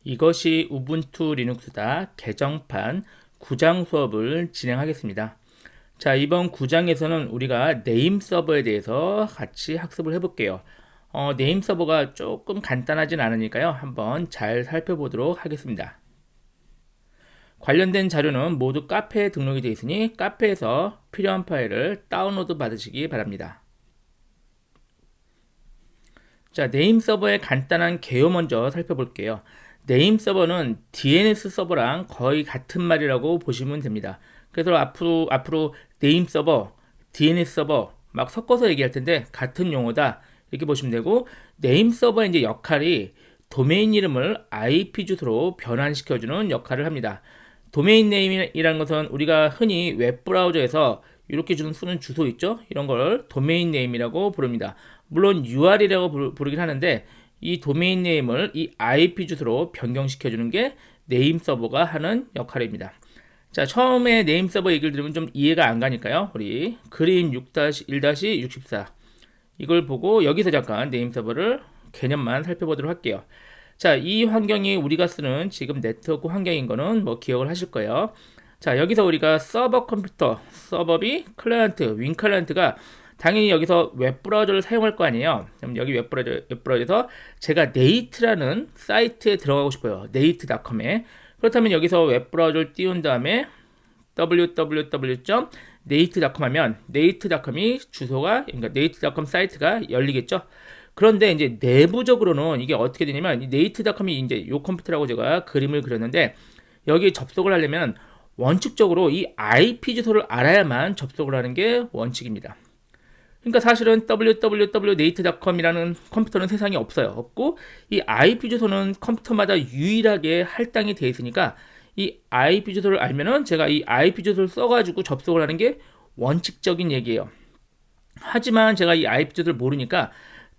이것이 우분투 리눅스다 개정판 9장 수업을 진행하겠습니다. 자, 이번 9장에서는 우리가 네임 서버에 대해서 같이 학습을 해볼게요. 네임 서버가 조금 간단하진 않으니까요. 한번 잘 살펴보도록 하겠습니다. 관련된 자료는 모두 카페에 등록이 되어 있으니 카페에서 필요한 파일을 다운로드 받으시기 바랍니다. 자, 네임 서버의 간단한 개요 먼저 살펴볼게요. 네임 서버는 DNS 서버랑 거의 같은 말이라고 보시면 됩니다. 그래서 앞으로 네임 서버, DNS 서버 막 섞어서 얘기할 텐데 같은 용어다 이렇게 보시면 되고, 네임 서버의 이제 역할이 도메인 이름을 IP 주소로 변환시켜주는 역할을 합니다. 도메인 네임이라는 것은 우리가 흔히 웹브라우저에서 이렇게 쓰는 주소 있죠? 이런 걸 도메인 네임이라고 부릅니다. 물론 UR이라고 부르긴 하는데 이 도메인 네임을 이 IP 주소로 변경시켜 주는 게 네임 서버가 하는 역할입니다. 자, 처음에 네임 서버 얘기를 들으면 좀 이해가 안 가니까요. 우리 그림 6-1-64 이걸 보고 여기서 잠깐 네임 서버를 개념만 살펴보도록 할게요. 자, 이 환경이 우리가 쓰는 지금 네트워크 환경인 거는 뭐 기억을 하실 거예요. 자, 여기서 우리가 서버 컴퓨터, 서버비, 클라이언트, 윈 클라이언트가 당연히 여기서 웹브라우저를 사용할 거 아니에요. 그럼 여기 웹브라우저에서 제가 네이트라는 사이트에 들어가고 싶어요. 네이트.com에. 그렇다면 여기서 웹브라우저를 띄운 다음에 www.native.com 하면 native.com이 주소가, 그러니까 native.com 사이트가 열리겠죠. 그런데 이제 내부적으로는 이게 어떻게 되냐면 이 native.com이 이제 이 컴퓨터라고 제가 그림을 그렸는데 여기 접속을 하려면 원칙적으로 이 IP 주소를 알아야만 접속을 하는 게 원칙입니다. 그러니까 사실은 www.native.com이라는 컴퓨터는 세상에 없고 이 IP 주소는 컴퓨터마다 유일하게 할당이 되어 있으니까 이 IP 주소를 알면은 제가 이 IP 주소를 써가지고 접속을 하는 게 원칙적인 얘기예요. 하지만 제가 이 IP 주소를 모르니까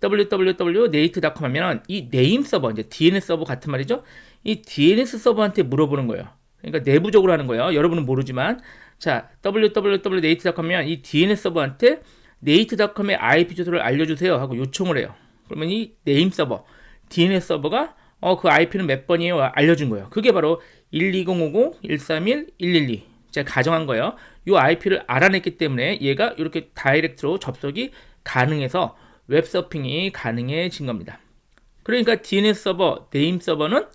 www.native.com 하면 이 네임 서버, 이제 DNS 서버 같은 말이죠. 이 DNS 서버한테 물어보는 거예요. 그러니까 내부적으로 하는 거예요. 여러분은 모르지만, 자, www.native.com 하면 이 DNS 서버한테 native.com의 IP 주소를 알려주세요 하고 요청을 해요. 그러면 이 네임 서버, DNS 서버가 그 IP는 몇 번이에요? 알려준 거예요. 그게 바로 12050-131-112. 제가 가정한 거예요. 이 IP를 알아냈기 때문에 얘가 이렇게 다이렉트로 접속이 가능해서 웹서핑이 가능해진 겁니다. 그러니까 DNS 서버, 네임 서버는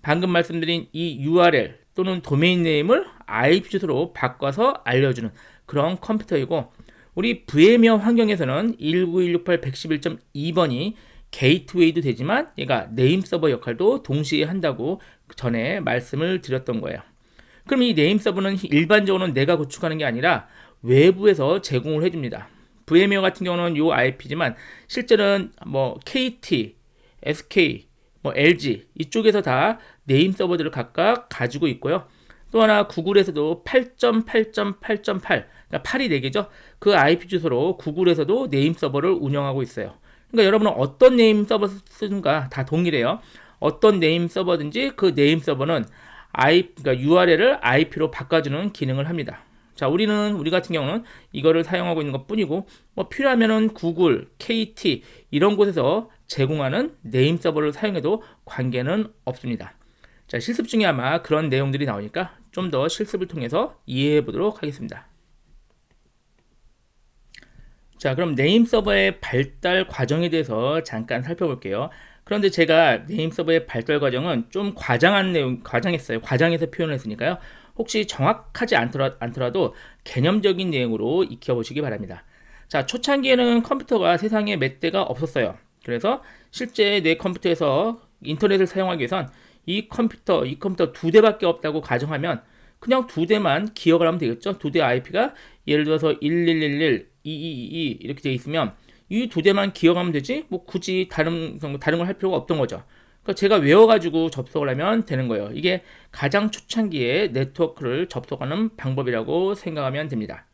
방금 말씀드린 이 URL 또는 도메인 네임을 IP 주소로 바꿔서 알려주는 그런 컴퓨터이고, 우리 VMware 환경에서는 192.168.111.2번이 게이트웨이도 되지만 얘가 네임 서버 역할도 동시에 한다고 전에 말씀을 드렸던 거예요. 그럼 이 네임 서버는 일반적으로는 내가 구축하는 게 아니라 외부에서 제공을 해줍니다. VMware 같은 경우는 이 IP지만 실제는 뭐 KT, SK, 뭐 LG 이쪽에서 다 네임 서버들을 각각 가지고 있고요. 또 하나 구글에서도 8.8.8.8, 그러니까 8이 4개죠. 그 IP 주소로 구글에서도 네임 서버를 운영하고 있어요. 그러니까 여러분은 어떤 네임 서버 쓰는가 다 동일해요. 어떤 네임 서버든지 그 네임 서버는 그러니까 URL을 IP로 바꿔주는 기능을 합니다. 자, 우리 같은 경우는 이거를 사용하고 있는 것 뿐이고, 뭐 필요하면은 구글, KT 이런 곳에서 제공하는 네임 서버를 사용해도 관계는 없습니다. 자, 실습 중에 아마 그런 내용들이 나오니까 좀 더 실습을 통해서 이해해 보도록 하겠습니다. 자, 그럼 네임 서버의 발달 과정에 대해서 잠깐 살펴볼게요. 그런데 제가 네임 서버의 발달 과정은 좀 과장했어요. 과장해서 표현했으니까요. 혹시 정확하지 않더라도 개념적인 내용으로 익혀보시기 바랍니다. 자, 초창기에는 컴퓨터가 세상에 몇 대가 없었어요. 그래서 실제 내 컴퓨터에서 인터넷을 사용하기 위해선 이 컴퓨터 2대밖에 없다고 가정하면 그냥 2대만 기억을 하면 되겠죠. 2대 IP가 예를 들어서 1111, 2222 이렇게 되어 있으면 이 2대만 기억하면 되지 뭐 굳이 다른 걸 할 필요가 없던 거죠. 그러니까 제가 외워가지고 접속을 하면 되는 거예요. 이게 가장 초창기에 네트워크를 접속하는 방법이라고 생각하면 됩니다.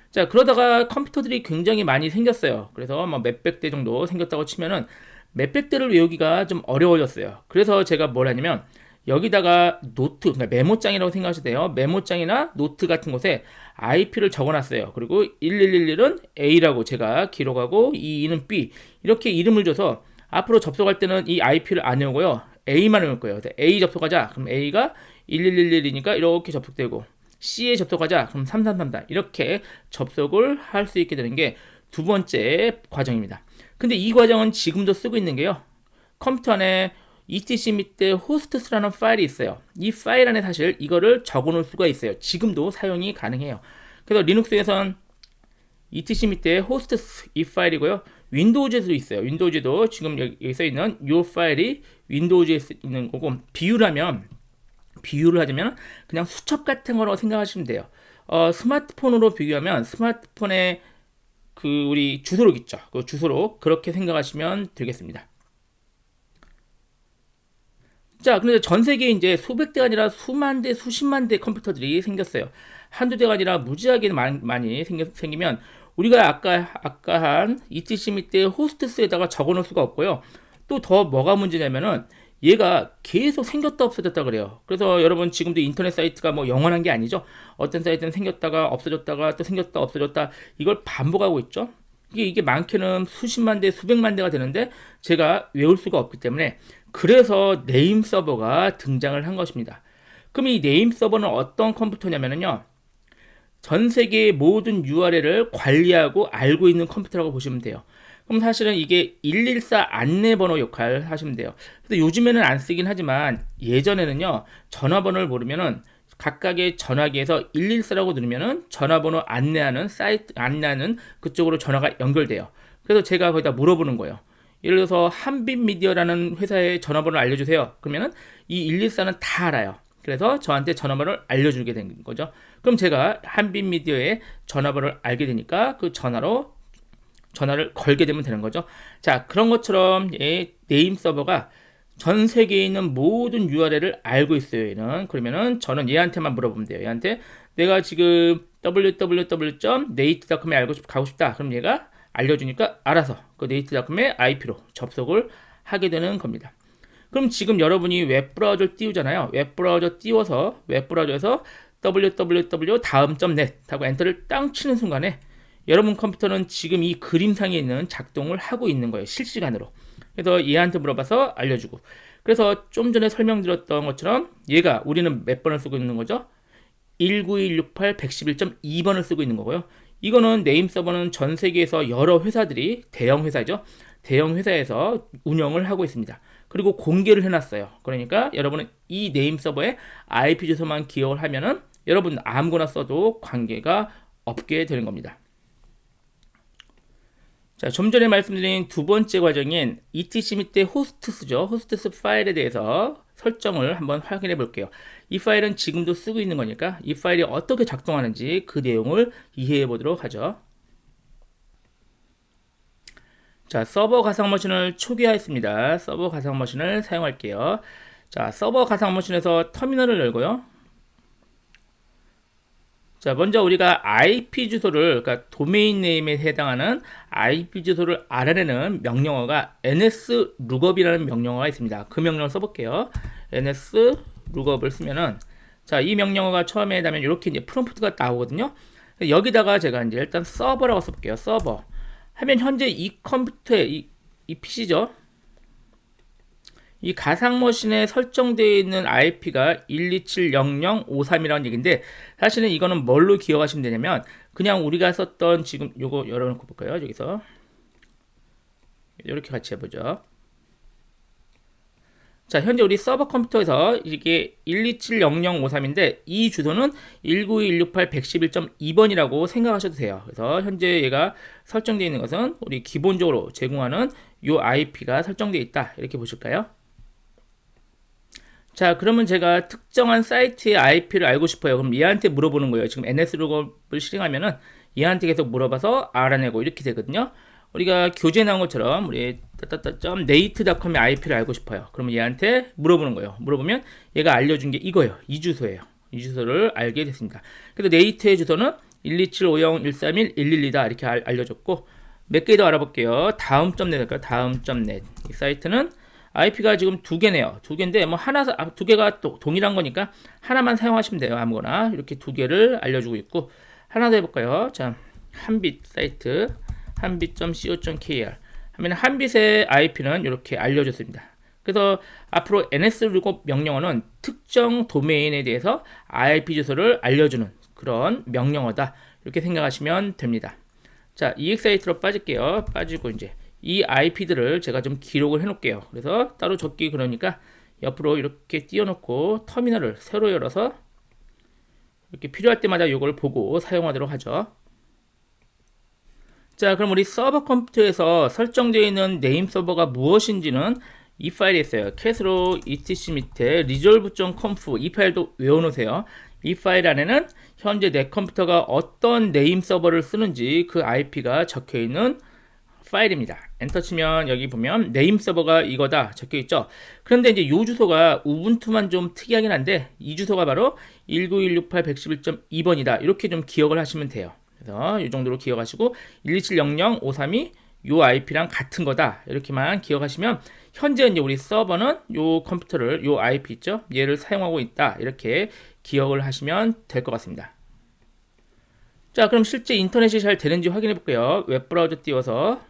자, 그러다가 컴퓨터들이 굉장히 많이 생겼어요. 그래서 뭐 몇백 대 정도 생겼다고 치면은 몇백 대를 외우기가 좀 어려워졌어요. 그래서 제가 뭘 하냐면 여기다가 노트, 그러니까 메모장이라고 생각하셔도 돼요. 메모장이나 노트 같은 곳에 IP를 적어놨어요. 그리고 1111은 A라고 제가 기록하고 22는 B 이렇게 이름을 줘서 앞으로 접속할 때는 이 IP를 안 외우고요. A만 외울 거예요. A 접속하자. 그럼 A가 1111이니까 이렇게 접속되고 C에 접속하자. 그럼 3333 이렇게 접속을 할 수 있게 되는 게 두 번째 과정입니다. 근데 이 과정은 지금도 쓰고 있는 게요. 컴퓨터 안에 etc 밑에 hosts라는 파일이 있어요. 이 파일 안에 사실 이거를 적어 놓을 수가 있어요. 지금도 사용이 가능해요. 그래서 리눅스에선 etc 밑에 hosts 이 파일이고요. 윈도우즈에도 있어요. 윈도우즈도 지금 여기 써 있는 이 파일이 윈도우즈에 있는 거고, 비유를 하자면 그냥 수첩 같은 거라고 생각하시면 돼요. 스마트폰으로 비교하면 스마트폰에 그 우리 주소록 있죠. 그 주소록 그렇게 생각하시면 되겠습니다. 자, 그런데 전 세계에 이제 수백 대가 아니라 수만 대, 수십만 대 컴퓨터들이 생겼어요. 한두 대가 아니라 무지하게 많이 생기면 우리가 아까 한 etc 밑에 호스트스에다가 적어 놓을 수가 없고요. 또 더 뭐가 문제냐면은 얘가 계속 생겼다 없어졌다 그래요. 그래서 여러분 지금도 인터넷 사이트가 뭐 영원한 게 아니죠. 어떤 사이트는 생겼다가 없어졌다가 또 생겼다 없어졌다 이걸 반복하고 있죠. 이게 많게는 수십만 대, 수백만 대가 되는데 제가 외울 수가 없기 때문에 그래서 네임 서버가 등장을 한 것입니다. 그럼 이 네임 서버는 어떤 컴퓨터냐면요. 전 세계의 모든 URL을 관리하고 알고 있는 컴퓨터라고 보시면 돼요. 그럼 사실은 이게 114 안내번호 역할을 하시면 돼요. 그래서 요즘에는 안 쓰긴 하지만 예전에는요. 전화번호를 모르면은 각각의 전화기에서 114라고 누르면은 전화번호 안내하는 사이트 안내하는 그쪽으로 전화가 연결돼요. 그래서 제가 거기다 물어보는 거예요. 예를 들어서 한빛미디어라는 회사의 전화번호를 알려주세요. 그러면은 이 114는 다 알아요. 그래서 저한테 전화번호를 알려주게 된 거죠. 그럼 제가 한빛미디어의 전화번호를 알게 되니까 그 전화를 걸게 되면 되는 거죠. 자, 그런 것처럼 네임 서버가 전 세계에 있는 모든 URL을 알고 있어요. 얘는. 그러면은 저는 얘한테만 물어보면 돼요. 얘한테 내가 지금 www.nate.com에 가고 싶다. 그럼 얘가 알려주니까 알아서 그 nate.com의 IP로 접속을 하게 되는 겁니다. 그럼 지금 여러분이 웹브라우저를 띄우잖아요. 웹브라우저에서 www 다음.net 하고 엔터를 땅 치는 순간에 여러분 컴퓨터는 지금 이 그림상에 있는 작동을 하고 있는 거예요. 실시간으로. 그래서 얘한테 물어봐서 알려주고. 그래서 좀 전에 설명드렸던 것처럼 얘가 우리는 몇 번을 쓰고 있는 거죠? 192.168.111.2번을 쓰고 있는 거고요. 이거는 네임 서버는 전 세계에서 여러 회사들이 대형 회사죠. 대형 회사에서 운영을 하고 있습니다. 그리고 공개를 해놨어요. 그러니까 여러분은 이 네임 서버에 IP 주소만 기억을 하면은 여러분 아무거나 써도 관계가 없게 되는 겁니다. 자, 좀 전에 말씀드린 두 번째 과정인 etc 밑에 호스트스죠. 호스트스 파일에 대해서 설정을 한번 확인해 볼게요. 이 파일은 지금도 쓰고 있는 거니까 이 파일이 어떻게 작동하는지 그 내용을 이해해 보도록 하죠. 자, 서버 가상 머신을 초기화했습니다. 서버 가상 머신을 사용할게요. 자, 서버 가상 머신에서 터미널을 열고요. 자, 먼저 우리가 IP 주소를, 그러니까 도메인 네임에 해당하는 IP 주소를 알아내는 명령어가 nslookup이라는 명령어가 있습니다. 그 명령을 써볼게요. nslookup을 쓰면은, 자, 이 명령어가 처음에 해당하면 이렇게 이제 프롬프트가 나오거든요. 여기다가 제가 이제 일단 서버라고 써볼게요. 서버. 하면 현재 이 컴퓨터에, 이 PC죠. 이 가상머신에 설정되어 있는 IP가 1270053이라는 얘기인데 사실은 이거는 뭘로 기억하시면 되냐면 그냥 우리가 썼던 지금 요거 열어놓고 볼까요? 여기서 이렇게 같이 해보죠. 자, 현재 우리 서버 컴퓨터에서 이게 1270053인데 이 주소는 192.168.111.2번이라고 생각하셔도 돼요. 그래서 현재 얘가 설정되어 있는 것은 우리 기본적으로 제공하는 요 IP가 설정되어 있다. 이렇게 보실까요? 자, 그러면 제가 특정한 사이트의 IP를 알고 싶어요. 그럼 얘한테 물어보는 거예요. 지금 NSLOOKUP을 실행하면은 얘한테 계속 물어봐서 알아내고 이렇게 되거든요. 우리가 교재에 나온 것처럼 우리 nate.com의 IP를 알고 싶어요. 그러면 얘한테 물어보는 거예요. 물어보면 얘가 알려준 게 이거예요. 이 주소예요. 이 주소를 알게 됐습니다. 그래서 nate의 주소는 12750131112다 이렇게 알려줬고 몇 개 더 알아볼게요. 다음.net 다음.net 이 사이트는 IP가 지금 두 개네요. 두 개인데 뭐 두 개가 또 동일한 거니까 하나만 사용하시면 돼요. 아무거나 이렇게 두 개를 알려주고 있고 하나 더 해볼까요? 자, 한빛 사이트 한빛.co.kr 하면 한빛의 IP는 이렇게 알려줬습니다. 그래서 앞으로 NS7 명령어는 특정 도메인에 대해서 IP 주소를 알려주는 그런 명령어다. 이렇게 생각하시면 됩니다. 자, EX8로 빠질게요. 빠지고 이제 이 IP들을 제가 좀 기록을 해 놓을게요. 그래서 따로 적기 그러니까 옆으로 이렇게 띄워놓고 터미널을 새로 열어서 이렇게 필요할 때마다 이걸 보고 사용하도록 하죠. 자, 그럼 우리 서버 컴퓨터에서 설정되어 있는 네임 서버가 무엇인지는 이 파일에 있어요. cat로 etc 밑에 resolve.conf 이 파일도 외워놓으세요. 이 파일 안에는 현재 내 컴퓨터가 어떤 네임 서버를 쓰는지 그 IP가 적혀있는 파일입니다. 엔터 치면 여기 보면 네임 서버가 이거다 적혀있죠. 그런데 이제 이 주소가 우분투만 좀 특이하긴 한데 이 주소가 바로 19168.111.2번이다. 이렇게 좀 기억을 하시면 돼요. 그래서 이 정도로 기억하시고 12700.532 요 IP랑 같은 거다. 이렇게만 기억하시면 현재 이제 우리 서버는 요 컴퓨터를 요 IP 있죠? 얘를 사용하고 있다. 이렇게 기억을 하시면 될 것 같습니다. 자, 그럼 실제 인터넷이 잘 되는지 확인해 볼게요. 웹브라우저 띄워서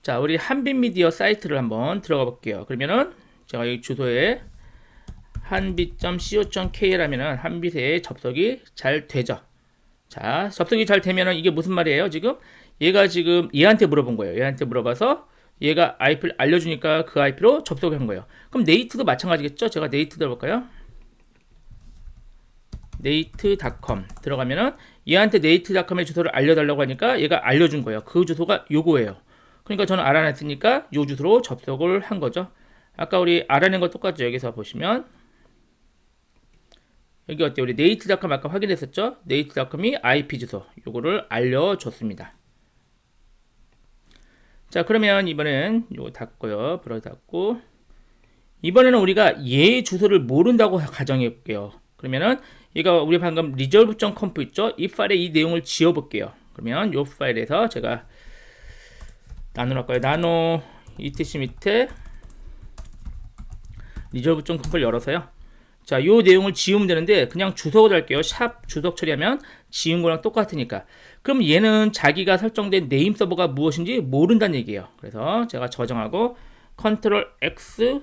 자, 우리 한빛미디어 사이트를 한번 들어가 볼게요. 그러면은 제가 이 주소에 한빛.co.kr 하면은 한빛에 접속이 잘 되죠. 자, 접속이 잘 되면은 이게 무슨 말이에요? 지금 얘가 지금 얘한테 물어본 거예요. 얘한테 물어봐서 얘가 IP를 알려주니까 그 IP로 접속한 거예요. 그럼 네이트도 마찬가지겠죠? 제가 네이트 들어볼까요? 네이트.com 들어가면은 얘한테 네이트.com의 주소를 알려달라고 하니까 얘가 알려준 거예요. 그 주소가 요거예요. 그러니까 저는 알아냈으니까 요 주소로 접속을 한 거죠. 아까 우리 알아낸 거 똑같죠? 여기서 보시면 여기 어때요? 우리 네이트.com 아까 확인했었죠? 네이트.com이 IP 주소 요거를 알려줬습니다. 자, 그러면 이번엔 요거 닫고요. 브라우저 닫고 이번에는 우리가 얘 주소를 모른다고 가정해 볼게요. 그러면은 얘가 우리 방금 resolve.conf 있죠? 이 파일에 이 내용을 지워 볼게요. 그러면 요 파일에서 제가 나노 할까요? 나노 etc 밑에 resolve.conf를 열어서요. 자, 요 내용을 지우면 되는데 그냥 주석을 할게요. 샵 주석 처리하면 지운 거랑 똑같으니까. 그럼 얘는 자기가 설정된 네임 서버가 무엇인지 모른다는 얘기예요. 그래서 제가 저장하고 컨트롤 X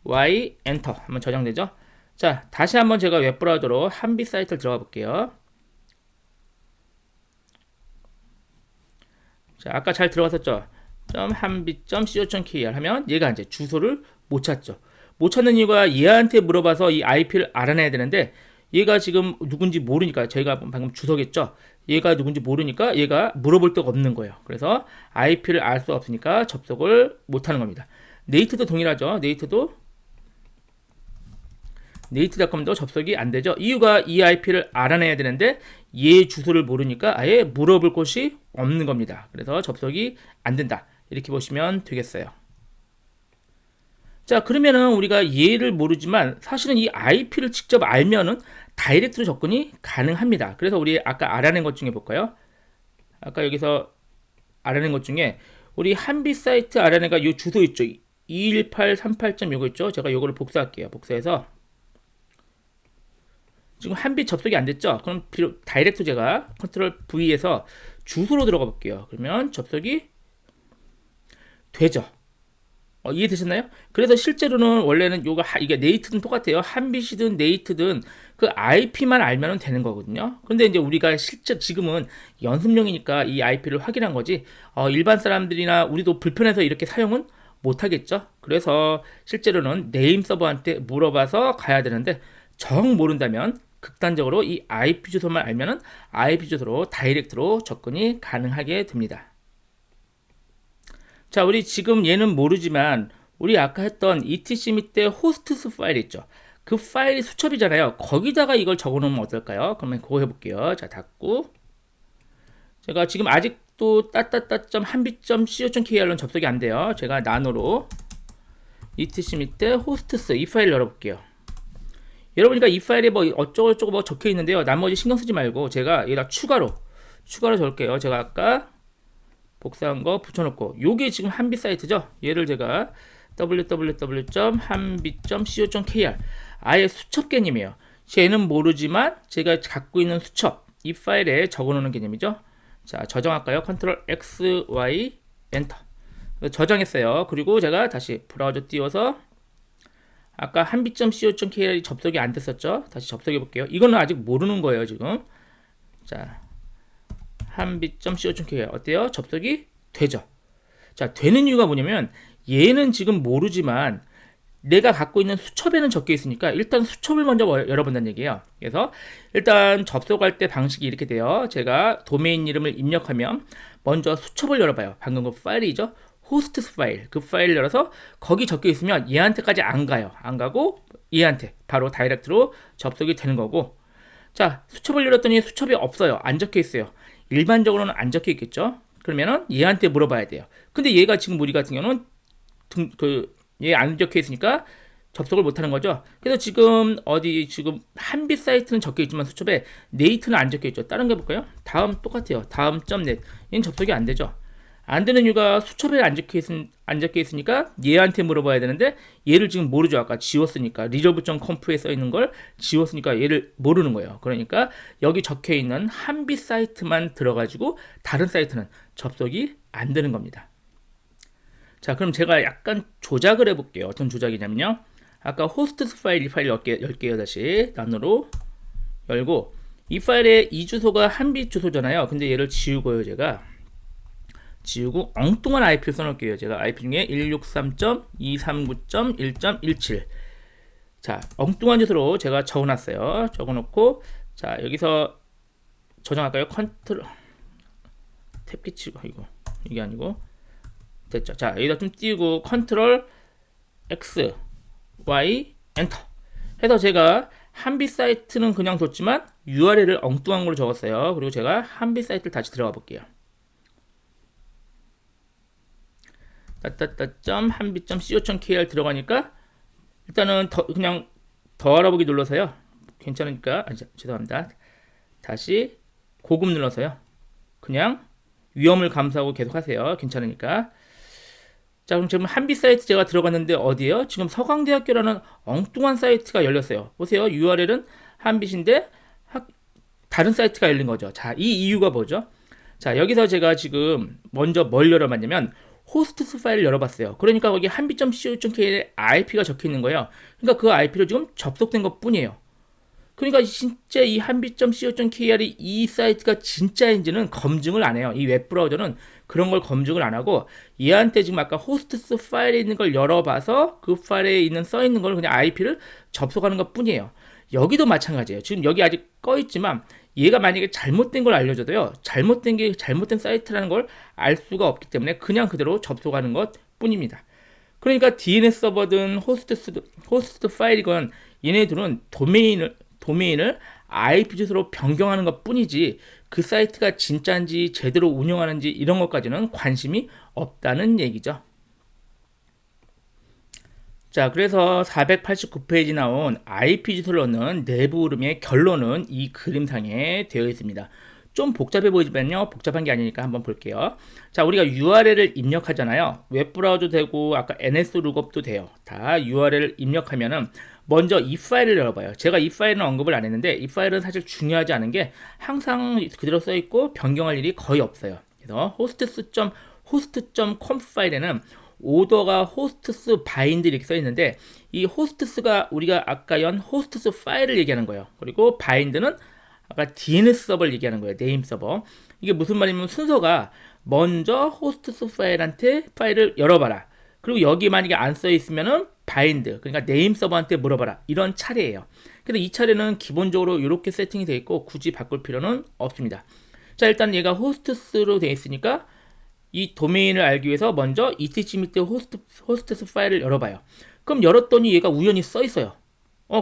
Y 엔터 한번 저장되죠. 자, 다시 한번 제가 웹브라우저로 한빛 사이트를 들어가 볼게요. 자, 아까 잘 들어갔었죠. .한빛.co.kr 하면 얘가 이제 주소를 못 찾죠. 못 찾는 이유가 얘한테 물어봐서 이 IP를 알아내야 되는데 얘가 지금 누군지 모르니까 저희가 방금 주소겠죠. 얘가 누군지 모르니까 얘가 물어볼 데가 없는 거예요. 그래서 IP를 알 수 없으니까 접속을 못 하는 겁니다. 네이트도 동일하죠. 네이트.com도 접속이 안 되죠. 이유가 이 IP를 알아내야 되는데 얘 주소를 모르니까 아예 물어볼 곳이 없는 겁니다. 그래서 접속이 안 된다. 이렇게 보시면 되겠어요. 자, 그러면은 우리가 얘를 모르지만 사실은 이 IP를 직접 알면은 다이렉트로 접근이 가능합니다. 그래서 우리 아까 알아낸 것 중에 볼까요? 아까 여기서 알아낸 것 중에 우리 한빛 사이트 알아낸가 이 주소 있죠? 21838. 요거 있죠? 제가 요거를 복사할게요. 복사해서 지금 한빛 접속이 안 됐죠? 그럼 다이렉트 제가 컨트롤 V에서 주소로 들어가 볼게요. 그러면 접속이 되죠. 이해되셨나요? 그래서 실제로는 원래는 이게 네이트든 똑같아요. 한빛이든 네이트든 그 IP만 알면 되는 거거든요. 그런데 이제 우리가 실제 지금은 연습용이니까 이 IP를 확인한 거지, 일반 사람들이나 우리도 불편해서 이렇게 사용은 못 하겠죠. 그래서 실제로는 네임 서버한테 물어봐서 가야 되는데 정 모른다면 극단적으로 이 IP 주소만 알면은 IP 주소로 다이렉트로 접근이 가능하게 됩니다. 자, 우리 지금 얘는 모르지만 우리 아까 했던 etc 밑에 호스트스 파일 있죠. 그 파일이 수첩이잖아요. 거기다가 이걸 적어 놓으면 어떨까요? 그러면 그거 해볼게요. 자, 닫고 제가 지금 아직도 한빛.co.kr로는 접속이 안 돼요. 제가 나노로 etc 밑에 호스트스 이 파일 열어볼게요. 여러분이니까 이 파일에 뭐 어쩌고저쩌고 뭐 적혀 있는데요. 나머지 신경 쓰지 말고 제가 여기다 추가로 적을게요. 제가 아까 복사한 거 붙여놓고 요게 지금 한빛 사이트죠. 얘를 제가 www.한빛.co.kr 아예 수첩 개념이에요. 쟤는 모르지만 제가 갖고 있는 수첩 이 파일에 적어놓는 개념이죠. 자, 저장할까요? 컨트롤 X, Y, 엔터. 저장했어요. 그리고 제가 다시 브라우저 띄워서 아까 한빛.co.kr이 접속이 안 됐었죠? 다시 접속해 볼게요. 이거는 아직 모르는 거예요, 지금. 자, 한빛.co.kr 어때요? 접속이 되죠? 자, 되는 이유가 뭐냐면 얘는 지금 모르지만 내가 갖고 있는 수첩에는 적혀 있으니까 일단 수첩을 먼저 열어본다는 얘기예요. 그래서 일단 접속할 때 방식이 이렇게 돼요. 제가 도메인 이름을 입력하면 먼저 수첩을 열어봐요. 방금 그 파일이죠. 호스트스 파일. 그 파일을 열어서 거기 적혀 있으면 얘한테까지 안 가요. 안 가고 얘한테 바로 다이렉트로 접속이 되는 거고. 자, 수첩을 열었더니 수첩이 없어요. 안 적혀 있어요. 일반적으로는 안 적혀 있겠죠. 그러면은 얘한테 물어봐야 돼요. 근데 얘가 지금 우리 같은 경우는 얘 안 적혀 있으니까 접속을 못 하는 거죠. 그래서 지금 어디 지금 한빛 사이트는 적혀 있지만 수첩에 네이트는 안 적혀 있죠. 다른 거 볼까요? 다음 똑같아요. 다음.net. 얘는 접속이 안 되죠. 안 되는 이유가 수첩에 안 적혀 있으니까 얘한테 물어봐야 되는데 얘를 지금 모르죠. 아까 지웠으니까 resolve.comp에 써 있는 걸 지웠으니까 얘를 모르는 거예요. 그러니까 여기 적혀 있는 한빛 사이트만 들어가지고 다른 사이트는 접속이 안 되는 겁니다. 자, 그럼 제가 약간 조작을 해볼게요. 어떤 조작이냐면요. 아까 호스트스 파일 이 파일 열게요. 다시 난으로 열고 이 파일의 이 주소가 한빛 주소잖아요. 근데 얘를 지우고요. 제가 지우고 엉뚱한 IP를 써놓을게요. 제가 IP 중에 163.239.1.17 자, 엉뚱한 주소로 제가 적어놨어요. 적어놓고 자, 여기서 저장할까요? 컨트롤 탭키 치고 이게 아니고 됐죠. 자, 여기다 좀 띄우고 컨트롤 X, Y, 엔터 해서 제가 한빛 사이트는 그냥 뒀지만 URL을 엉뚱한 걸로 적었어요. 그리고 제가 한빛 사이트를 다시 들어가 볼게요. 한빛.co.kr 들어가니까 일단은 그냥 더 알아보기 눌러서요. 괜찮으니까 죄송합니다. 다시 고급 눌러서요. 그냥 위험을 감수하고 계속 하세요. 괜찮으니까. 자, 그럼 지금 한빛 사이트 제가 들어갔는데 어디에요? 지금 서강대학교라는 엉뚱한 사이트가 열렸어요. 보세요. URL은 한빛인데 다른 사이트가 열린 거죠. 자, 이 이유가 뭐죠? 자, 여기서 제가 지금 먼저 뭘 열어봤냐면 호스트스 파일을 열어봤어요. 그러니까 거기 한빛.co.kr에 IP가 적혀 있는 거예요. 그러니까 그 IP로 지금 접속된 것 뿐이에요. 그러니까 진짜 이 한빛.co.kr이 이 사이트가 진짜인지는 검증을 안 해요. 이 웹브라우저는 그런 걸 검증을 안 하고 얘한테 지금 아까 호스트스 파일에 있는 걸 열어봐서 그 파일에 있는 써 있는 걸 그냥 IP를 접속하는 것 뿐이에요. 여기도 마찬가지예요. 지금 여기 아직 꺼 있지만 얘가 만약에 잘못된 걸 알려줘도요. 잘못된 게 잘못된 사이트라는 걸 알 수가 없기 때문에 그냥 그대로 접속하는 것 뿐입니다. 그러니까 DNS 서버든 호스트 파일이건 얘네들은 도메인을 IP 주소로 변경하는 것 뿐이지 그 사이트가 진짜인지 제대로 운영하는지 이런 것까지는 관심이 없다는 얘기죠. 자, 그래서 489페이지 나온 IP 주소를 넣는 내부 흐름의 결론은 이 그림상에 되어 있습니다. 좀 복잡해 보이지만요. 복잡한 게 아니니까 한번 볼게요. 자, 우리가 URL을 입력하잖아요. 웹브라우저 되고 아까 NS 룩업도 돼요. 다 URL을 입력하면은 먼저 이 파일을 열어봐요. 제가 이 파일은 언급을 안 했는데 이 파일은 사실 중요하지 않은 게 항상 그대로 써 있고 변경할 일이 거의 없어요. 그래서 host.com 파일에는 오더가 호스트스 바인드 이렇게 써 있는데 이 호스트스가 우리가 아까 연 호스트스 파일을 얘기하는 거예요. 그리고 바인드는 아까 DNS 서버를 얘기하는 거예요. 네임 서버. 이게 무슨 말이냐면 순서가 먼저 호스트스 파일을 열어봐라. 그리고 여기 만약에 안 써 있으면은 바인드, 그러니까 네임 서버한테 물어봐라. 이런 차례예요. 근데 이 차례는 기본적으로 이렇게 세팅이 되어 있고 굳이 바꿀 필요는 없습니다. 자, 일단 얘가 호스트스로 되어 있으니까 이 도메인을 알기 위해서 먼저 etc 밑에 호스트스 파일을 열어봐요. 그럼 열었더니 얘가 우연히 써 있어요.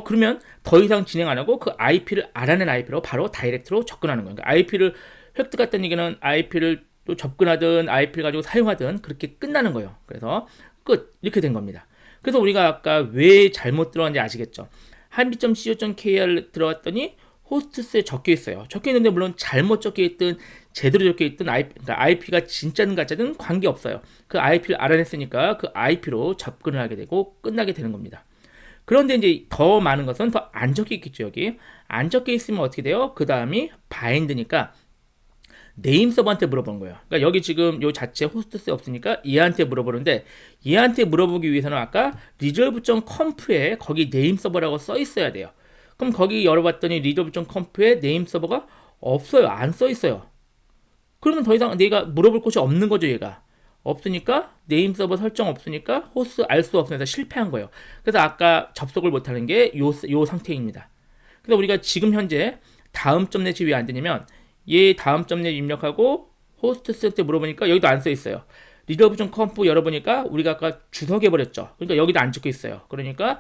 그러면 더 이상 진행 안 하고 그 IP를 알아낸 IP로 바로 다이렉트로 접근하는 거예요. 그러니까 IP를 획득했다는 얘기는 IP를 또 접근하든 IP를 가지고 사용하든 그렇게 끝나는 거예요. 그래서 끝 이렇게 된 겁니다. 그래서 우리가 아까 왜 잘못 들어갔는지 아시겠죠? 한빛.co.kr 들어갔더니 호스트스에 적혀 있어요. 적혀 있는데 물론 잘못 적혀 있든 제대로 적혀 있든 그러니까 IP가 진짜든 가짜든 관계 없어요. 그 IP를 알아냈으니까 그 IP로 접근을 하게 되고 끝나게 되는 겁니다. 그런데 이제 더 많은 것은 더 안 적혀 있겠죠. 여기 안 적혀 있으면 어떻게 돼요? 그 다음이 바인드니까 네임 서버한테 물어보는 거예요. 그러니까 여기 지금 요 자체 호스트스에 없으니까 얘한테 물어보는데 얘한테 물어보기 위해서는 아까 resolve.comp에 거기 네임 서버라고 써 있어야 돼요. 그럼 거기 열어봤더니 resolve.comp에 네임 서버가 없어요. 안 써 있어요. 그러면 더 이상 내가 물어볼 곳이 없는 거죠, 얘가. 없으니까 네임 서버 설정 없으니까 호스트 알 수 없으면서 실패한 거예요. 그래서 아까 접속을 못하는 게 요 상태입니다. 그래서 우리가 지금 현재 다음 점 넷이 왜 안 되냐면 얘 다음 점 넷 입력하고 호스트 쓸 때 물어보니까 여기도 안 써 있어요. resolve.conf 열어보니까 우리가 아까 주석해버렸죠. 그러니까 여기도 안 적혀 있어요. 그러니까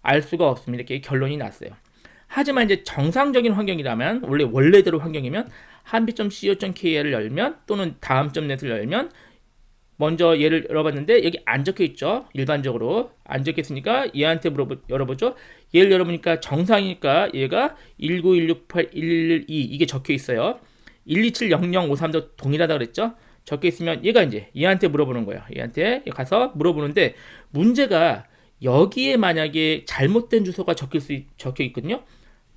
알 수가 없습니다. 이렇게 결론이 났어요. 하지만 이제 정상적인 환경이라면 원래대로 환경이면 한빛.co.kr을 열면 또는 다음.net을 열면 먼저 얘를 열어봤는데 여기 안 적혀 있죠. 일반적으로 안 적혀 있으니까 얘한테 열어보죠. 얘를 열어보니까 정상이니까 얘가 191681112 이게 적혀 있어요. 1270053도 동일하다 그랬죠. 적혀 있으면 얘가 이제 얘한테 물어보는 거예요. 얘한테 가서 물어보는데 문제가 여기에 만약에 잘못된 주소가 적혀 있거든요.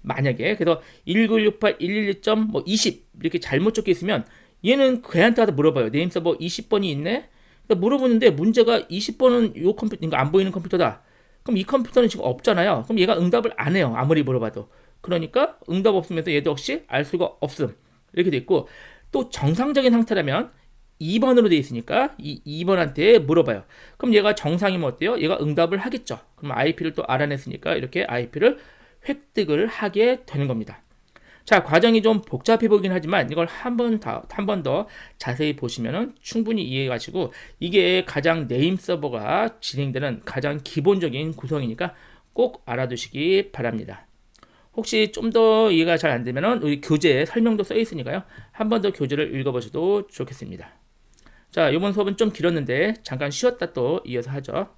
만약에 그래서 1916811.20 이렇게 잘못 적혀 있으면 얘는 걔한테 가서 물어봐요. 네임 서버 20번이 있네. 그러니까 물어보는데 문제가 20번은 요 컴퓨터, 그러니까 안 보이는 컴퓨터다. 그럼 이 컴퓨터는 지금 없잖아요. 그럼 얘가 응답을 안 해요. 아무리 물어봐도. 그러니까 응답 없으면서 얘도 역시 알 수가 없음. 이렇게 돼 있고 또 정상적인 상태라면 2번으로 돼 있으니까 이 2번한테 물어봐요. 그럼 얘가 정상이면 어때요? 얘가 응답을 하겠죠. 그럼 IP를 또 알아냈으니까 이렇게 IP를 획득을 하게 되는 겁니다. 자, 과정이 좀 복잡해 보이긴 하지만 이걸 한 번 더 자세히 보시면 충분히 이해해 가시고 이게 가장 네임 서버가 진행되는 가장 기본적인 구성이니까 꼭 알아두시기 바랍니다. 혹시 좀 더 이해가 잘 안 되면 우리 교재 설명도 써 있으니까요. 한 번 더 교재를 읽어보셔도 좋겠습니다. 자, 이번 수업은 좀 길었는데 잠깐 쉬었다 또 이어서 하죠.